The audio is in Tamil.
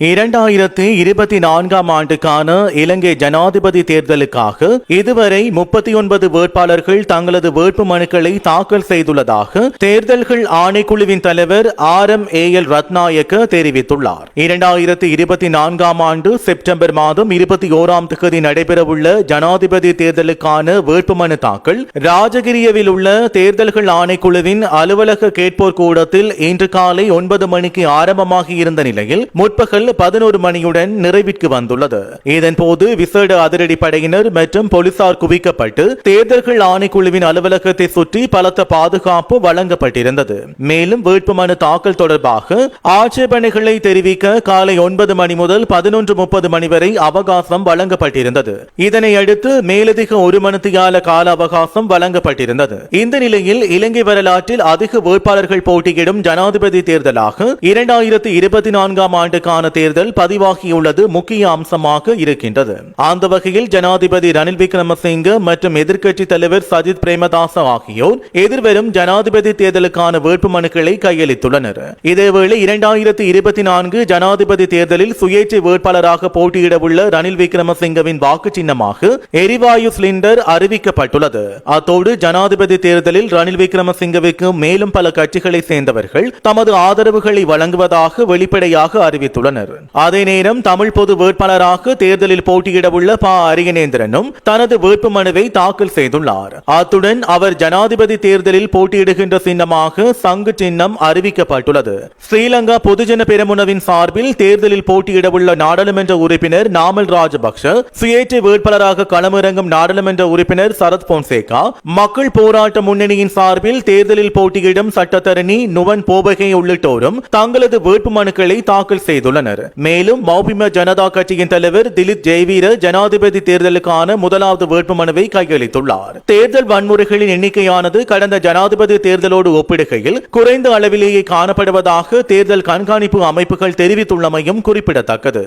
2024 ஆண்டுக்கான இலங்கை ஜனாதிபதி தேர்தலுக்காக இதுவரை 39 வேட்பாளர்கள் தங்களது வேட்பு மனுக்களை தாக்கல் செய்துள்ளதாக தேர்தல்கள் ஆணைக்குழுவின் தலைவர் RMAL ரத்நாயக்க தெரிவித்துள்ளார். 2024 ஆண்டு செப்டம்பர் மாதம் 21ஆம் தேதி நடைபெறவுள்ள ஜனாதிபதி தேர்தலுக்கான வேட்புமனு தாக்கல் ராஜகிரியவில் உள்ள தேர்தல்கள் ஆணைக்குழுவின் அலுவலக கேட்போர் கூடத்தில் இன்று காலை 9 மணிக்கு ஆரம்பமாகி இருந்த நிலையில் முற்பகல் 11 மணியுடன் நிறைவிற்கு வந்துள்ளது. இதன்போது விசேட அதிரடி படையினர் மற்றும் போலீசார் குவிக்கப்பட்டு தேர்தல்கள் ஆணைக்குழுவின் அலுவலகத்தை சுற்றி பலத்த பாதுகாப்பு வழங்கப்பட்டிருந்தது. மேலும் வேட்புமனு தாக்கல் தொடர்பாக ஆட்சேபனைகளை தெரிவிக்க காலை 9 மணி முதல் 11:30 மணி வரை அவகாசம் வழங்கப்பட்டிருந்தது. இதனை அடுத்து மேலதிக 1 மணித்தியால கால அவகாசம் வழங்கப்பட்டிருந்தது. இந்த நிலையில் இலங்கை வரலாற்றில் அதிக வேட்பாளர்கள் போட்டியிடும் ஜனாதிபதி தேர்தலாக 2024 ஆண்டுக்கான தேர்தல் பதிவாகியுள்ளது முக்கிய அம்சமாக இருக்கின்றது. அந்த வகையில் ஜனாதிபதி ரணில் விக்ரமசிங்க மற்றும் எதிர்க்கட்சி தலைவர் சஜித் பிரேமதாச ஆகியோர் எதிர்வரும் ஜனாதிபதி தேர்தலுக்கான வேட்புமனுக்களை கையளித்துள்ளனர். இதேவேளை 2024 ஜனாதிபதி தேர்தலில் சுயேட்சை வேட்பாளராக போட்டியிடவுள்ள ரணில் விக்ரமசிங்கவின் வாக்கு சின்னமாக எரிவாயு சிலிண்டர் அறிவிக்கப்பட்டுள்ளது. அத்தோடு ஜனாதிபதி தேர்தலில் ரணில் விக்ரமசிங்கவுக்கு மேலும் பல கட்சிகளை சேர்ந்தவர்கள் தமது ஆதரவுகளை வழங்குவதாக வெளிப்படையாக அறிவித்துள்ளனர். அதே நேரம் தமிழ் பொது வேட்பாளராக தேர்தலில் போட்டியிடவுள்ள அரியநேந்திரனும் தனது வேட்புமனுவை தாக்கல் செய்துள்ளார். அத்துடன் அவர் ஜனாதிபதி தேர்தலில் போட்டியிடுகின்ற சின்னமாக சங்கு சின்னம் அறிவிக்கப்பட்டுள்ளது. ஸ்ரீலங்கா பொதுஜன பெரமுனவின் சார்பில் தேர்தலில் போட்டியிடவுள்ள நாடாளுமன்ற உறுப்பினர் நாமல் ராஜபக்ஷ, சுயேட்சை வேட்பாளராக களமிறங்கும் நாடாளுமன்ற உறுப்பினர் சரத் பொன்சேகா, மக்கள் போராட்ட முன்னணியின் சார்பில் தேர்தலில் போட்டியிடும் சட்டத்தரணி நுவன் போபகே உள்ளிட்டோரும் தங்களது வேட்புமனுக்களை தாக்கல் செய்துள்ளனர். மேலும் மௌபிம ஜனதா கட்சியின் தலைவர் திலித் ஜெயவீர ஜனாதிபதி தேர்தலுக்கான முதலாவது வேட்புமனுவை கையளித்துள்ளார். தேர்தல் வன்முறைகளின் எண்ணிக்கையானது கடந்த ஜனாதிபதி தேர்தலோடு ஒப்பிடுகையில் குறைந்த அளவிலேயே காணப்படுவதாக தேர்தல் கண்காணிப்பு அமைப்புகள் தெரிவித்துள்ளமையும் குறிப்பிடத்தக்கது.